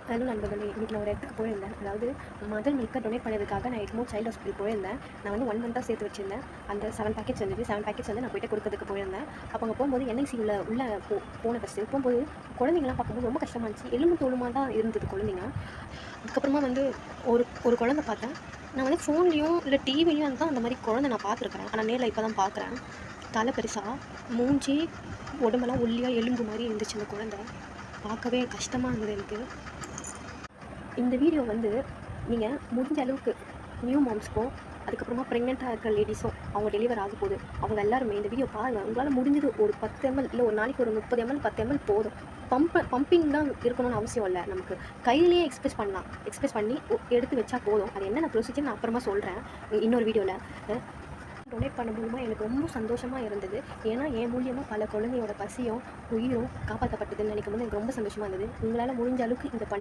Hello நண்பர்களே, இன்றைக்கி நான் ஒரு இடத்துக்கு போயிருந்தேன். அதாவது மதர் மில்க்கை டொனேட் பண்ணதுக்காக நான் எக்மோர் சைல்டு ஹாஸ்பிட்டல் போயிருந்தேன். நான் வந்து 1 மந்த்தாக சேர்த்து வச்சிருந்தேன். அந்த 7 பேக்கெட்ஸ் இருந்தது. 7 பேக்கெட்ஸ் வந்து நான் போய்ட்டு கொடுக்கறதுக்கு போயிருந்தேன். அப்போ அங்கே போகும்போது என்ஐசி உள்ள போன ஃபஸ்ட்டு போகும்போது குழந்தைங்கலாம் பார்க்கும்போது ரொம்ப கஷ்டமாக இருந்துச்சு. எலும்பு தோலுமாக தான் இருந்தது குழந்தைங்க. அதுக்கப்புறமா வந்து ஒரு குழந்தை பார்த்தேன். நான் வந்து ஃபோன்லேயும் இல்லை டிவிலையும் தான் அந்த மாதிரி குழந்தை நான் பார்த்துருக்குறேன். ஆனால் நேரில் இப்போ தான் பார்க்குறேன். தலை பெருசாக, மூஞ்சி உடம்பெல்லாம் ஒல்லியாக எலும்பு மாதிரி இருந்துச்சு அந்த குழந்தை. பார்க்கவே கஷ்டமாக இருந்தது எனக்கு. இந்த வீடியோ வந்து நீங்கள் முடிஞ்ச அளவுக்கு நியூ மாம்ஸ்க்கும் அதுக்கப்புறமா ப்ரெக்னெண்ட்டாக இருக்கிற லேடிஸும் அவங்க டெலிவர் ஆக போகுது அவங்க எல்லாருமே இந்த வீடியோ பாருங்கள். உங்களால் முடிஞ்சது ஒரு 10 ml இல்லை ஒரு நாளைக்கு ஒரு 30 ml 10 ml போதும். பம்பிங் தான் இருக்கணும்னு அவசியம் இல்லை. நமக்கு கையிலேயே எக்ஸ்பிரஸ் பண்ணி எடுத்து வச்சா போதும். அது என்னென்ன ப்ரொசீஜர் நான் அப்புறமா சொல்கிறேன் இன்னொரு வீடியோவில். டொனேட் பண்ண மூலமாக எனக்கு ரொம்ப சந்தோஷமாக இருந்தது. ஏன்னா என் மூலியமாக பல குழந்தையோட பசியும் உயிரும் காப்பாற்றப்பட்டதுன்னு நினைக்கும் போது எனக்கு ரொம்ப சந்தோஷமாக இருந்தது. உங்களால் முடிஞ்ச அளவுக்கு இந்த